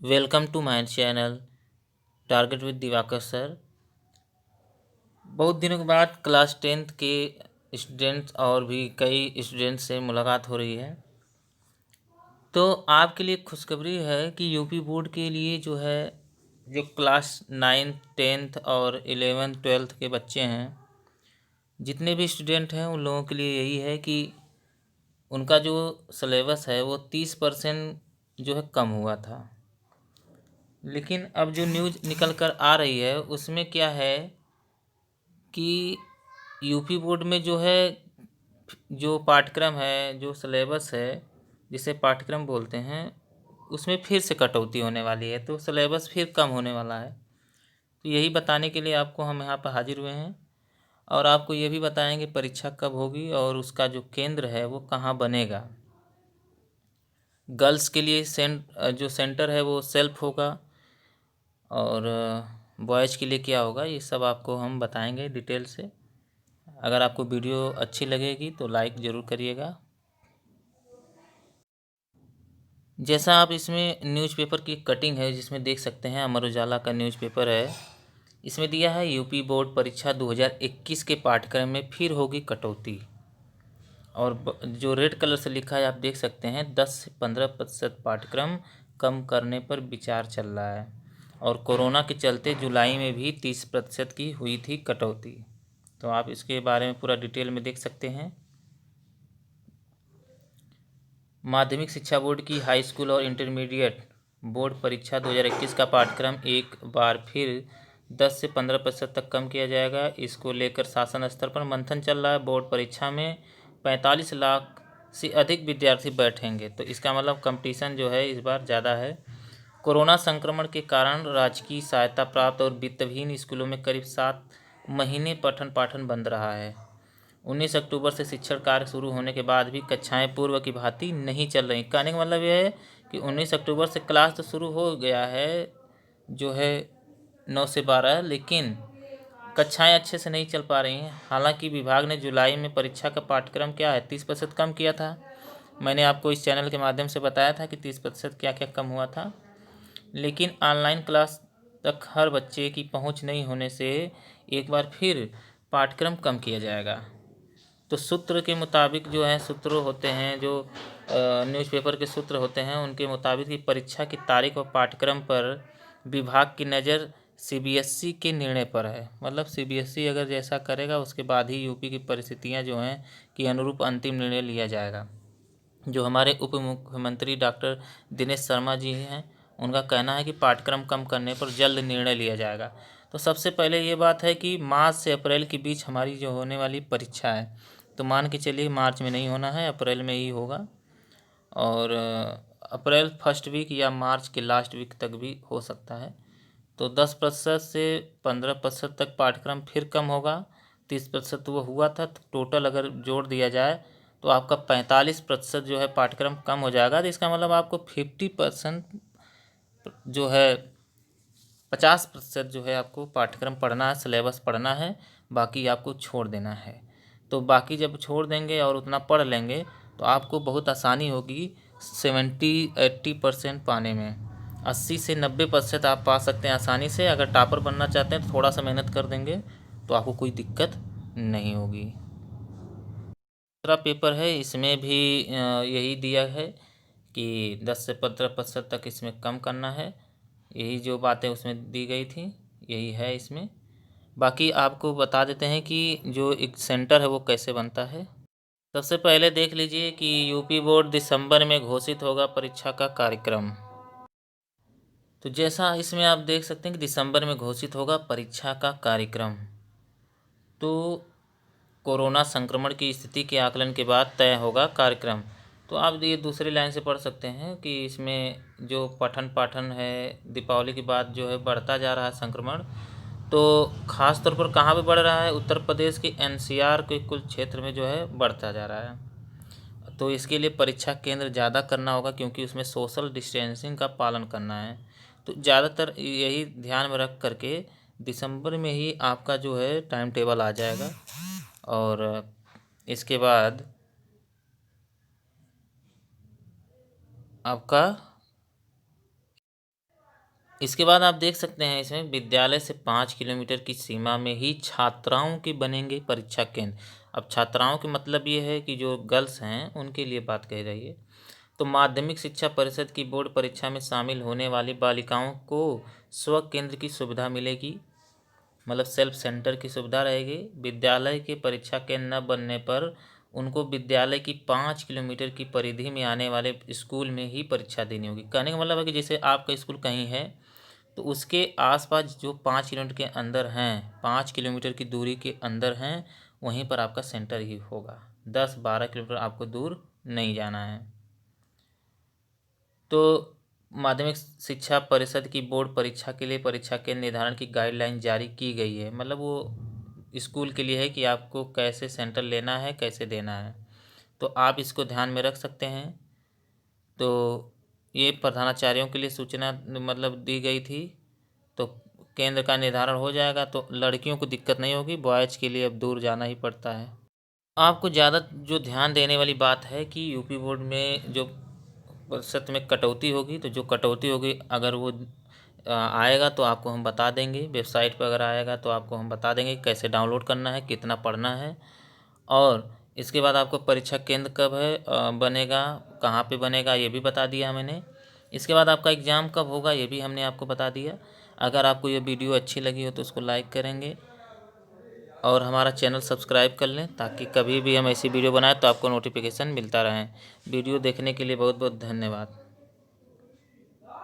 Welcome to my channel target with Diwakar sir. बहुत दिनों के बाद क्लास 10th के स्टूडेंट्स और भी कई स्टूडेंट्स से मुलाकात हो रही है। तो आपके लिए खुशखबरी है कि यूपी बोर्ड के लिए जो क्लास 9th 10th और 11th 12th के बच्चे हैं, जितने भी स्टूडेंट हैं उन लोगों के लिए यही है कि उनका जो सिलेबस है वो 30% जो है कम हुआ था। लेकिन अब जो न्यूज़ निकल कर आ रही है उसमें क्या है कि यूपी बोर्ड में जो पाठ्यक्रम है, जो सिलेबस है, जिसे पाठ्यक्रम बोलते हैं, उसमें फिर से कटौती होने वाली है। तो सिलेबस फिर कम होने वाला है। तो यही बताने के लिए आपको हम यहाँ पर हाजिर हुए हैं और आपको ये भी बताएंगे परीक्षा कब होगी और उसका जो केंद्र है वो कहाँ बनेगा। गर्ल्स के लिए जो सेंटर है वो सेल्फ होगा और बॉयज़ के लिए क्या होगा, ये सब आपको हम बताएंगे डिटेल से। अगर आपको वीडियो अच्छी लगेगी तो लाइक ज़रूर करिएगा। जैसा आप इसमें न्यूज़पेपर की कटिंग है जिसमें देख सकते हैं, अमर उजाला का न्यूज़पेपर है। इसमें दिया है यूपी बोर्ड परीक्षा 2021 के पाठ्यक्रम में फिर होगी कटौती। और जो रेड कलर से लिखा है आप देख सकते हैं 10 से 15% पाठ्यक्रम कम करने पर विचार चल रहा है। और कोरोना के चलते जुलाई में भी 30% की हुई थी कटौती। तो आप इसके बारे में पूरा डिटेल में देख सकते हैं। माध्यमिक शिक्षा बोर्ड की हाई स्कूल और इंटरमीडिएट बोर्ड परीक्षा 2021 का पाठ्यक्रम एक बार फिर 10 से 15% तक कम किया जाएगा। इसको लेकर शासन स्तर पर मंथन चल रहा है। बोर्ड परीक्षा में 45 लाख से अधिक विद्यार्थी बैठेंगे, तो इसका मतलब कंपटीशन जो है इस बार ज़्यादा है। कोरोना संक्रमण के कारण राजकीय सहायता प्राप्त और वित्तहीन स्कूलों में करीब 7 महीने पठन पाठन बंद रहा है। 19 अक्टूबर से शिक्षण कार्य शुरू होने के बाद भी कक्षाएं पूर्व की भांति नहीं चल रही। कहने का मतलब यह है कि 19 अक्टूबर से क्लास तो शुरू हो गया है, जो है 9 से 12, लेकिन कक्षाएं अच्छे से नहीं चल पा रही हैं। हालांकि विभाग ने जुलाई में परीक्षा का पाठ्यक्रम क्या है 30% कम किया था। मैंने आपको इस चैनल के माध्यम से बताया था कि 30% क्या क्या कम हुआ था। लेकिन ऑनलाइन क्लास तक हर बच्चे की पहुंच नहीं होने से एक बार फिर पाठ्यक्रम कम किया जाएगा। तो सूत्र के मुताबिक जो है, सूत्र होते हैं जो न्यूज़पेपर के सूत्र होते हैं, उनके मुताबिक कि परीक्षा की तारीख और पाठ्यक्रम पर विभाग की नज़र सीबीएसई के निर्णय पर है। मतलब सीबीएसई अगर जैसा करेगा उसके बाद ही यूपी की परिस्थितियां जो हैं कि अनुरूप अंतिम निर्णय लिया जाएगा। जो हमारे उप मुख्यमंत्री डॉक्टर दिनेश शर्मा जी हैं, उनका कहना है कि पाठ्यक्रम कम करने पर जल्द निर्णय लिया जाएगा। तो सबसे पहले ये बात है कि मार्च से अप्रैल के बीच हमारी जो होने वाली परीक्षा है, तो मान के चलिए मार्च में नहीं होना है, अप्रैल में ही होगा। और अप्रैल फर्स्ट वीक या मार्च के लास्ट वीक तक भी हो सकता है। तो 10% से 15% तक पाठ्यक्रम फिर कम होगा। 30% वो हुआ था, तो टोटल अगर जोड़ दिया जाए तो आपका 45% जो है पाठ्यक्रम कम हो जाएगा। तो इसका मतलब आपको 50% जो है 50% जो है आपको पाठ्यक्रम पढ़ना है, सिलेबस पढ़ना है, बाकी आपको छोड़ देना है। तो बाकी जब छोड़ देंगे और उतना पढ़ लेंगे तो आपको बहुत आसानी होगी 70-80% पाने में। 80 से 90% आप पा सकते हैं आसानी से। अगर टॉपर बनना चाहते हैं तो थोड़ा सा मेहनत कर देंगे तो आपको कोई दिक्कत नहीं होगी। दूसरा पेपर है, इसमें भी यही दिया है कि 10 से 15% तक इसमें कम करना है। यही जो बातें उसमें दी गई थी यही है इसमें। बाकी आपको बता देते हैं कि जो एक सेंटर है वो कैसे बनता है। सबसे पहले देख लीजिए कि यूपी बोर्ड दिसंबर में घोषित होगा परीक्षा का कार्यक्रम। तो जैसा इसमें आप देख सकते हैं कि दिसंबर में घोषित होगा परीक्षा का कार्यक्रम। तो कोरोना संक्रमण की स्थिति के आकलन के बाद तय होगा कार्यक्रम। तो आप ये दूसरी लाइन से पढ़ सकते हैं कि इसमें जो पठन पाठन है दीपावली के बाद जो है बढ़ता जा रहा है संक्रमण। तो ख़ास तौर पर कहाँ पे बढ़ रहा है, उत्तर प्रदेश के एनसीआर के कुछ क्षेत्र में जो है बढ़ता जा रहा है। तो इसके लिए परीक्षा केंद्र ज़्यादा करना होगा क्योंकि उसमें सोशल डिस्टेंसिंग का पालन करना है। तो ज़्यादातर यही ध्यान में रख करके दिसंबर में ही आपका जो है टाइम टेबल आ जाएगा। और इसके बाद आपका इसके बाद आप देख सकते हैं इसमें विद्यालय से 5 किलोमीटर की सीमा में ही छात्राओं के बनेंगे परीक्षा केंद्र। अब छात्राओं के मतलब ये है कि जो गर्ल्स हैं उनके लिए बात कही रही है। तो माध्यमिक शिक्षा परिषद की बोर्ड परीक्षा में शामिल होने वाली बालिकाओं को स्व केंद्र की सुविधा मिलेगी, मतलब सेल्फ सेंटर की सुविधा रहेगी। विद्यालय के परीक्षा केंद्र न बनने पर उनको विद्यालय की 5 किलोमीटर की परिधि में आने वाले स्कूल में ही परीक्षा देनी होगी। कहने का मतलब है कि जैसे आपका स्कूल कहीं है तो उसके आसपास जो 5 किलोमीटर के अंदर हैं, 5 किलोमीटर की दूरी के अंदर हैं, वहीं पर आपका सेंटर ही होगा। 10-12 किलोमीटर आपको दूर नहीं जाना है। तो माध्यमिक शिक्षा परिषद की बोर्ड परीक्षा के लिए परीक्षा के निर्धारण की गाइडलाइन जारी की गई है। मतलब वो स्कूल के लिए है कि आपको कैसे सेंटर लेना है, कैसे देना है, तो आप इसको ध्यान में रख सकते हैं। तो ये प्रधानाचार्यों के लिए सूचना मतलब दी गई थी। तो केंद्र का निर्धारण हो जाएगा तो लड़कियों को दिक्कत नहीं होगी, बॉयज़ के लिए अब दूर जाना ही पड़ता है। आपको ज़्यादा जो ध्यान देने वाली बात है कि यूपी बोर्ड में जो प्रतिशत में कटौती होगी, तो जो कटौती होगी अगर वो आएगा तो आपको हम बता देंगे। वेबसाइट पर अगर आएगा तो आपको हम बता देंगे कैसे डाउनलोड करना है, कितना पढ़ना है। और इसके बाद आपको परीक्षा केंद्र कब है बनेगा, कहाँ पे बनेगा, ये भी बता दिया मैंने। इसके बाद आपका एग्ज़ाम कब होगा ये भी हमने आपको बता दिया। अगर आपको ये वीडियो अच्छी लगी हो तो उसको लाइक करेंगे और हमारा चैनल सब्सक्राइब कर लें ताकि कभी भी हम ऐसी वीडियो बनाएं तो आपको नोटिफिकेशन मिलता रहे। वीडियो देखने के लिए बहुत बहुत धन्यवाद।